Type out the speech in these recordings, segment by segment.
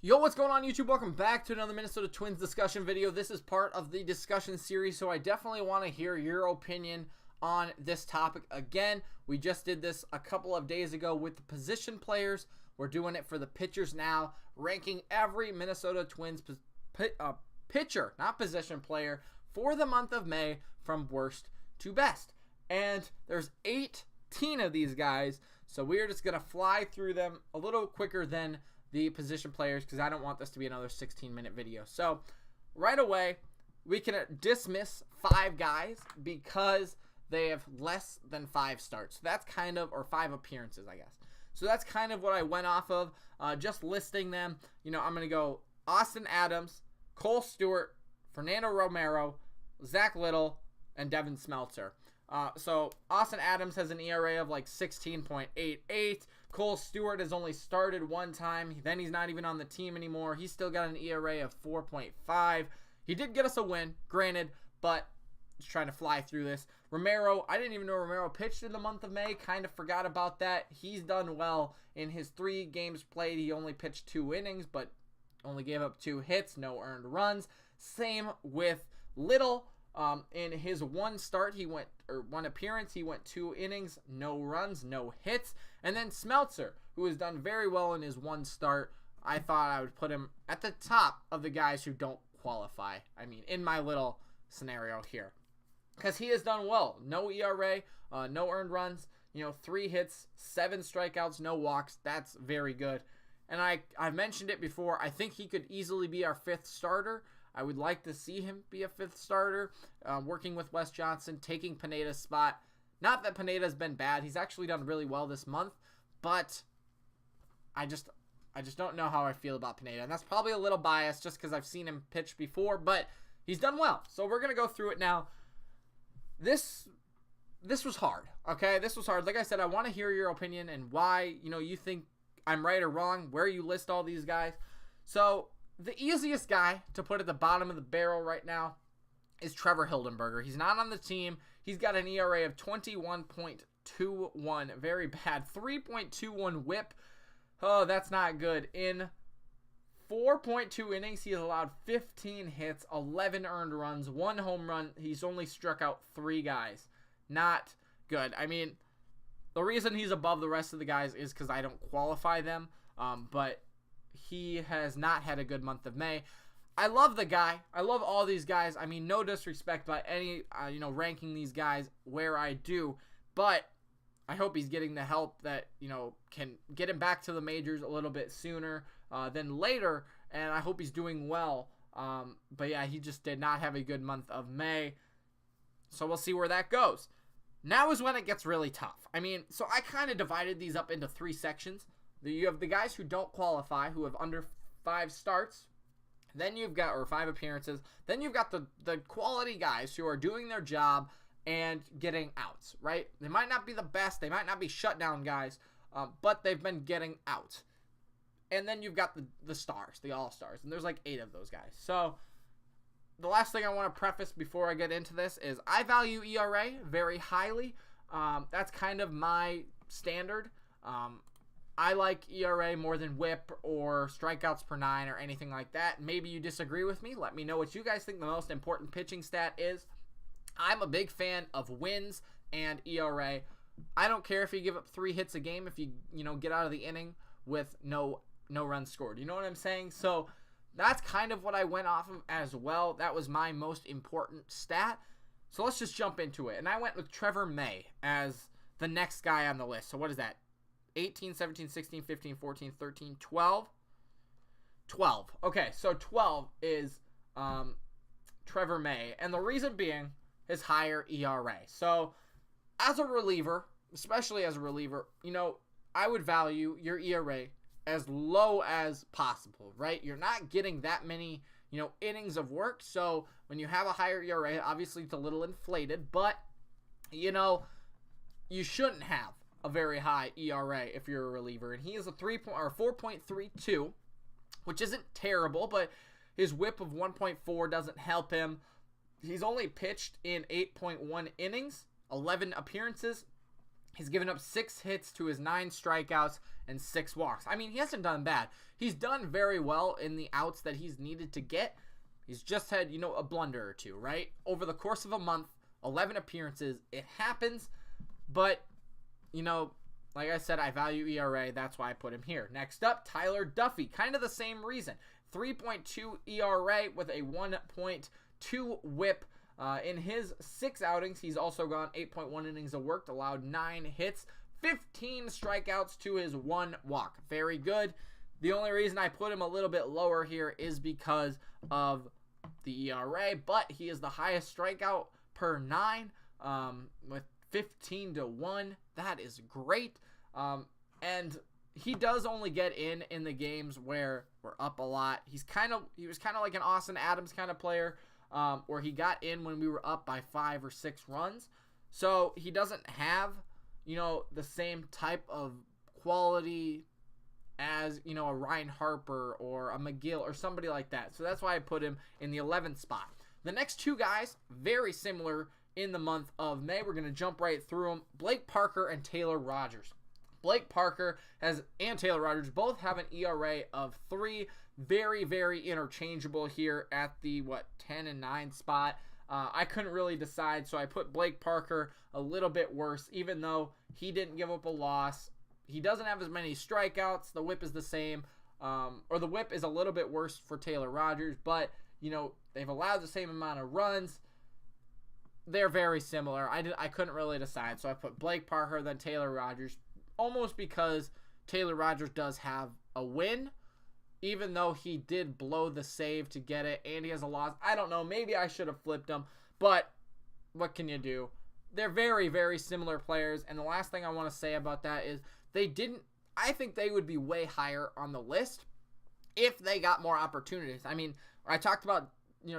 Yo, what's going on YouTube? Welcome back to another Minnesota Twins discussion video. This is part of the discussion series, so I definitely want to hear your opinion on this topic. Again, we just did this a couple of days ago with the position players. We're doing it for the pitchers now, ranking every Minnesota Twins pitcher, not position player, for the month of May from worst to best. And there's 18 of these guys, so we're just going to fly through them a little quicker than the position players because I don't want this to be another 16-minute video. So right away, we can dismiss 5 guys because they have less than 5 starts. That's kind of, or 5 appearances, I guess. So that's kind of what I went off of, just listing them. You know, I'm going to go Austin Adams, Cole Stewart, Fernando Romero, Zach Little, and Devin Smeltzer. So Austin Adams has an ERA of like 16.88. Cole Stewart has only started one time. Then he's not even on the team anymore. He's still got an ERA of 4.5. He did get us a win, granted, but just trying to fly through this. Romero, I didn't even know Romero pitched in the month of May. Kind of forgot about that. He's done well in his 3 games played. He only pitched 2 innings, but only gave up 2 hits, no earned runs. Same with Little. In his one appearance, he went 2 innings, no runs, no hits. And then Smeltzer, who has done very well in his one start. I thought I would put him at the top of the guys who don't qualify. I mean, in my little scenario here. Because he has done well. No ERA, no earned runs, 3 hits, 7 strikeouts, no walks. That's very good. And I've mentioned it before. I think he could easily be our 5th starter. I would like to see him be a 5th starter, working with Wes Johnson, taking Pineda's spot. Not that Pineda's been bad. He's actually done really well this month, but I just don't know how I feel about Pineda. And that's probably a little biased just because I've seen him pitch before, but he's done well. So we're going to go through it now. This was hard, okay? This was hard. Like I said, I want to hear your opinion and why, you think I'm right or wrong, where you list all these guys. So the easiest guy to put at the bottom of the barrel right now is Trevor Hildenberger. He's not on the team. He's got an ERA of 21.21. Very bad. 3.21 whip. Oh, that's not good. In 4.2 innings, he has allowed 15 hits, 11 earned runs, 1 home run. He's only struck out 3 guys. Not good. I mean, the reason he's above the rest of the guys is because I don't qualify them. But he has not had a good month of May. I love the guy. I love all these guys. I mean, no disrespect by any, ranking these guys where I do. But I hope he's getting the help that, can get him back to the majors a little bit sooner than later. And I hope he's doing well. But yeah, he just did not have a good month of May. So we'll see where that goes. Now is when it gets really tough. I mean, so I kind of divided these up into 3 sections. You have the guys who don't qualify, who have under 5 starts. Then you've got, or 5 appearances. Then you've got the quality guys who are doing their job and getting outs, right? They might not be the best. They might not be shutdown guys, but they've been getting out. And then you've got the stars, the all-stars. And there's like 8 of those guys. So the last thing I want to preface before I get into this is I value ERA very highly. That's kind of my standard. I like ERA more than whip or strikeouts per 9 or anything like that. Maybe you disagree with me. Let me know what you guys think the most important pitching stat is. I'm a big fan of wins and ERA. I don't care if you give up 3 hits a game if you get out of the inning with no runs scored. You know what I'm saying? So that's kind of what I went off of as well. That was my most important stat. So let's just jump into it. And I went with Trevor May as the next guy on the list. So what is that? 18, 17, 16, 15, 14, 13, 12. 12. Okay, so 12 is Trevor May. And the reason being his higher ERA. So as a reliever, especially as a reliever, I would value your ERA as low as possible, right? You're not getting that many, innings of work. So when you have a higher ERA, obviously it's a little inflated, but, you shouldn't have a very high ERA if you're a reliever. And he is a 4.32, which isn't terrible, but his whip of 1.4 doesn't help him. He's only pitched in 8.1 innings, 11 appearances. He's given up 6 hits to his 9 strikeouts and 6 walks. I mean, he hasn't done bad. He's done very well in the outs that he's needed to get. He's just had, a blunder or two, right? Over the course of a month, 11 appearances. It happens, but, like I said, I value ERA. That's why I put him here. Next up, Tyler Duffy. Kind of the same reason. 3.2 ERA with a 1.2 whip. In his 6 outings, he's also gone 8.1 innings of work, allowed 9 hits, 15 strikeouts to his 1 walk. Very good. The only reason I put him a little bit lower here is because of the ERA, but he is the highest strikeout per 9 with 15-1. That is great. And he does only get in the games where we're up a lot. He was kind of like an Austin Adams kind of player, where he got in when we were up by 5 or 6 runs. So he doesn't have, the same type of quality as, a Ryan Harper or a Mcgill or somebody like that. So that's why I put him in the 11th spot. The next 2 guys, very similar in the month of May. We're going to jump right through them. Blake Parker and Taylor Rogers. Blake Parker and Taylor Rogers both have an ERA of 3. Very, very interchangeable here at the, 10 and 9 spot. I couldn't really decide, so I put Blake Parker a little bit worse, even though he didn't give up a loss. He doesn't have as many strikeouts. The whip is the same, or the whip is a little bit worse for Taylor Rogers, but, they've allowed the same amount of runs. They're very similar. I couldn't really decide, so I put Blake Parker, then Taylor Rogers, almost because Taylor Rogers does have a win, even though he did blow the save to get it, and he has a loss. I don't know. Maybe I should have flipped him, but what can you do? They're very, very similar players, and the last thing I want to say about that is I think they would be way higher on the list if they got more opportunities. I mean, I talked about,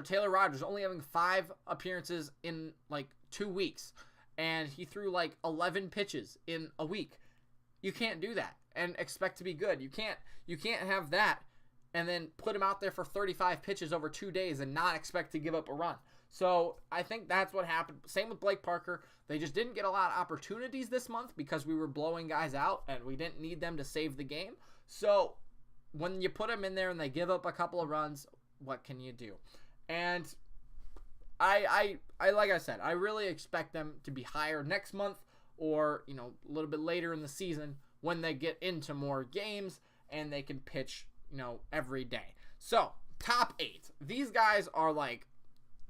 Taylor Rogers only having 5 appearances in, 2 weeks, and he threw, 11 pitches in a week. You can't do that and expect to be good. You can't have that and then put him out there for 35 pitches over 2 days and not expect to give up a run. So I think that's what happened. Same with Blake Parker. They just didn't get a lot of opportunities this month because we were blowing guys out and we didn't need them to save the game. So when you put them in there and they give up a couple of runs, what can you do? And I like I said, I really expect them to be higher next month or, a little bit later in the season when they get into more games and they can pitch, every day. So, top 8. These guys are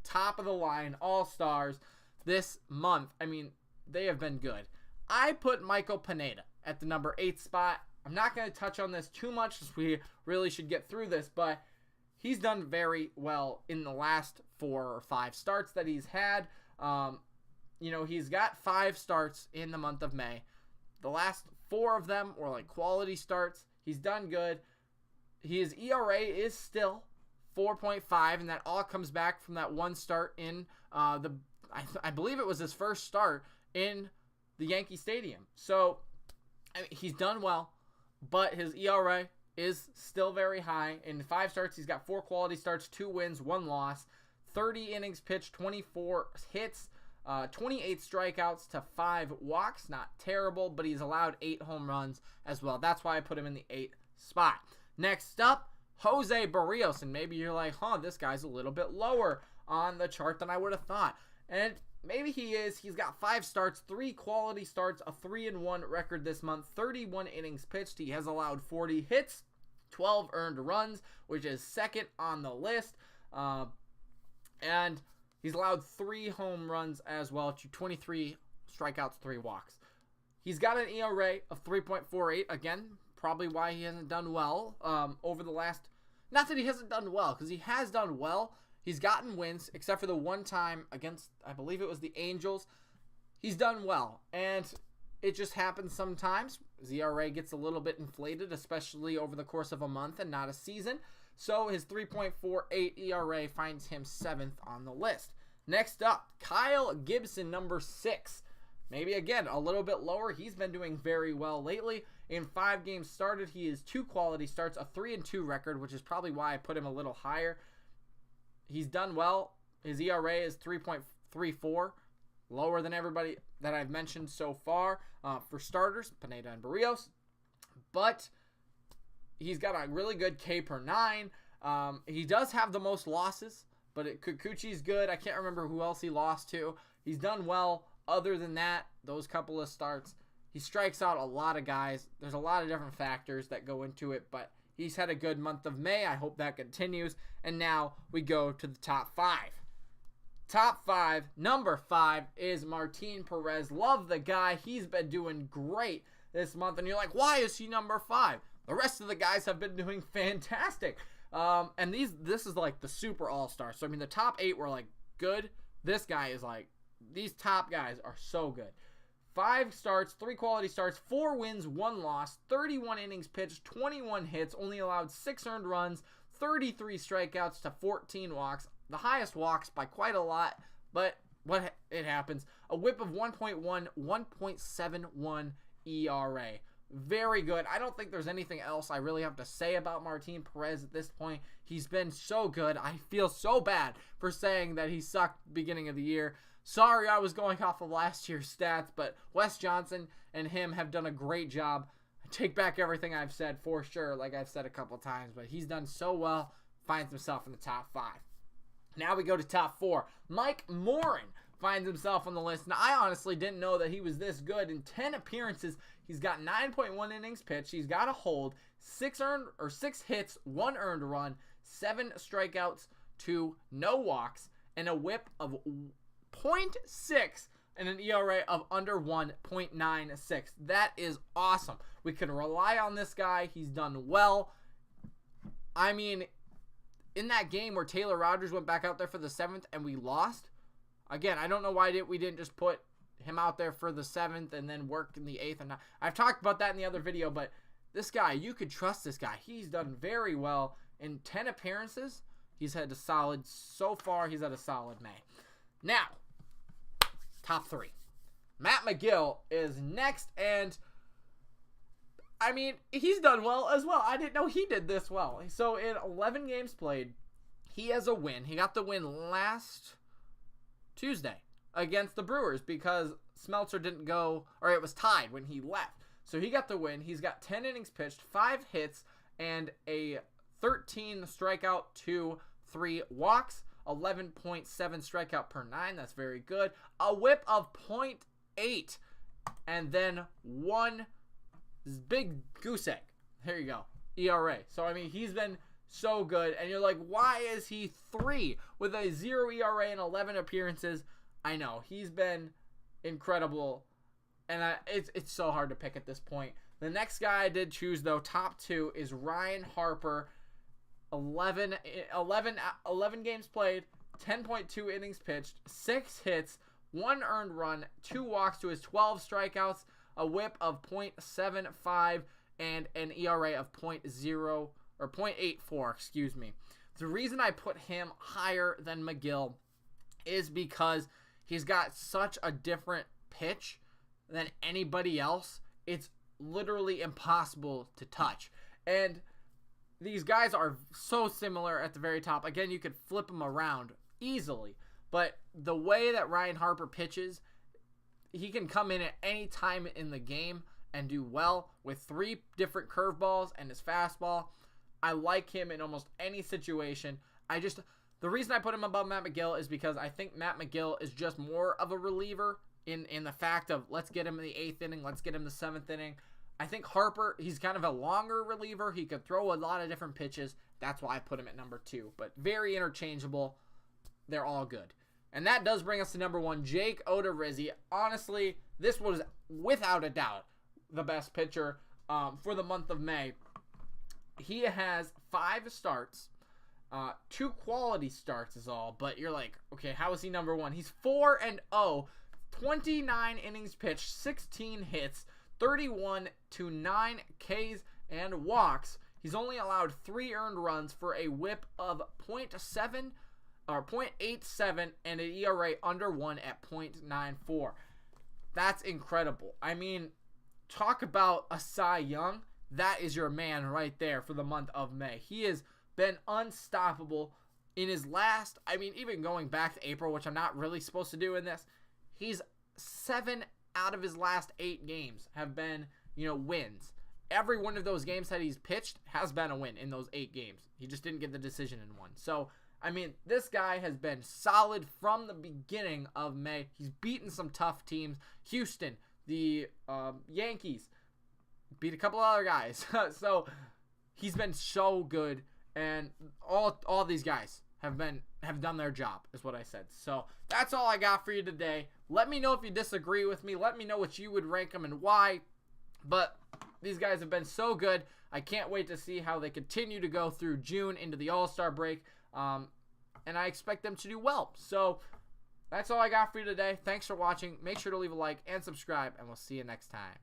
top of the line, all-stars this month. I mean, they have been good. I put Michael Pineda at the number 8 spot. I'm not going to touch on this too much because we really should get through this, but he's done very well in the last 4 or 5 starts that he's had. He's got 5 starts in the month of May. The last 4 of them were quality starts. He's done good. His ERA is still 4.5, and that all comes back from that 1 start in I believe it was his first start in the Yankee Stadium. So, he's done well, but his ERA is still very high. In 5 starts, he's got 4 quality starts, 2 wins, 1 loss, 30 innings pitched, 24 hits, 28 strikeouts to 5 walks. Not terrible, but he's allowed 8 home runs as well. That's why I put him in the 8th spot. Next up, Jose Barrios. And maybe you're like, this guy's a little bit lower on the chart than I would have thought. And maybe he is. He's got 5 starts, 3 quality starts, a 3-1 record this month, 31 innings pitched. He has allowed 40 hits, 12 earned runs, which is second on the list. And he's allowed 3 home runs as well to 23 strikeouts, 3 walks. He's got an ERA of 3.48. Again, probably why he hasn't done well over the last... Not that he hasn't done well, because he has done well. He's gotten wins, except for the one time against, I believe it was the Angels. He's done well, and it just happens sometimes. His ERA gets a little bit inflated, especially over the course of a month and not a season. So his 3.48 ERA finds him 7th on the list. Next up, Kyle Gibson, number 6. Maybe, again, a little bit lower. He's been doing very well lately. In 5 games started, he is 2 quality starts, a 3-2 record, which is probably why I put him a little higher. He's done well. His ERA is 3.34. lower than everybody that I've mentioned so far. For starters, Pineda and Barrios. But he's got a really good K per 9. He does have the most losses, but Kikuchi's good. I can't remember who else he lost to. He's done well. Other than that, those couple of starts, he strikes out a lot of guys. There's a lot of different factors that go into it, but he's had a good month of May. I hope that continues. And now we go to the top 5. Top 5, number 5 is Martine Perez. Love the guy. He's been doing great this month. And you're like, why is he number 5? The rest of the guys have been doing fantastic. And this is like the super all-star. So, I mean, the top 8 were like good. This guy is like, these top guys are so good. 5 starts, 3 quality starts, 4 wins, 1 loss, 31 innings pitched, 21 hits, only allowed 6 earned runs, 33 strikeouts to 14 walks. The highest walks by quite a lot, but it happens. A whip of 1.1, 1.71 ERA. Very good. I don't think there's anything else I really have to say about Martine Perez at this point. He's been so good. I feel so bad for saying that he sucked beginning of the year. Sorry I was going off of last year's stats, but Wes Johnson and him have done a great job. I take back everything I've said for sure, like I've said a couple times, but he's done so well, finds himself in the top 5. Now we go to top 4. Mike Morin finds himself on the list. Now, I honestly didn't know that he was this good. In 10 appearances, he's got 9.1 innings pitched. He's got a hold, 6 hits, 1 earned run, 7 strikeouts, 2 no walks, and a whip of 0.6 and an ERA of under 1.96. That is awesome. We can rely on this guy. He's done well. I mean, in that game where Taylor Rogers went back out there for the 7th and we lost, again, I don't know why we didn't just put him out there for the 7th and then work in the 8th. And I've talked about that in the other video, but this guy, you could trust this guy. He's done very well in 10 appearances. He's had a solid, so far, he's had a solid May. Now, top 3. Matt Mcgill is next, and I mean, he's done well as well. I didn't know he did this well. So in 11 games played, he has a win. He got the win last Tuesday against the Brewers because Smeltzer didn't go, or it was tied when he left. So he got the win. He's got 10 innings pitched, 5 hits, and a 13 strikeout to 3 walks, 11.7 strikeout per 9. That's very good. A whip of 0.8, and then 1 big goose egg. There you go. ERA. So, I mean, he's been so good. And you're like, why is he 3 with a 0 ERA and 11 appearances? I know. He's been incredible. And it's so hard to pick at this point. The next guy I did choose, though, top 2, is Ryan Harper. 11 games played, 10.2 innings pitched, 6 hits, 1 earned run, 2 walks to his 12 strikeouts, a whip of 0.75, and an ERA of 0.84, excuse me. The reason I put him higher than Mcgill is because he's got such a different pitch than anybody else. It's literally impossible to touch. And these guys are so similar at the very top. Again, you could flip them around easily. But the way that Ryan Harper pitches, he can come in at any time in the game and do well with 3 different curveballs and his fastball. I like him in almost any situation. The reason I put him above Matt Mcgill is because I think Matt Mcgill is just more of a reliever in the fact of let's get him in the 8th inning, let's get him the 7th inning. I think Harper, he's kind of a longer reliever. He could throw a lot of different pitches. That's why I put him at number 2. But very interchangeable. They're all good. And that does bring us to number 1, Jake Odorizzi. Honestly, this was without a doubt the best pitcher for the month of May. He has 5 starts. 2 quality starts is all. But you're like, okay, how is he number 1? He's 4-0. 29 innings pitched, 16 hits, 31 to 9 Ks and walks. He's only allowed 3 earned runs for a whip of 0.7 or 0.87 and an ERA under 1 at 0.94. That's incredible. I mean, talk about a Cy Young. That is your man right there for the month of May. He has been unstoppable in his last, I mean, even going back to April, which I'm not really supposed to do in this, He's 7 out of his last 8 games have been, wins. Every one of those games that he's pitched has been a win in those 8 games. He just didn't get the decision in one. So, this guy has been solid from the beginning of May. He's beaten some tough teams. Houston, the Yankees, beat a couple other guys. So, he's been so good, and all these guys have done their job, is what I said. So, that's all I got for you today. Let me know if you disagree with me. Let me know what you would rank them and why. But these guys have been so good. I can't wait to see how they continue to go through June into the All-Star break. And I expect them to do well. So that's all I got for you today. Thanks for watching. Make sure to leave a like and subscribe, and we'll see you next time.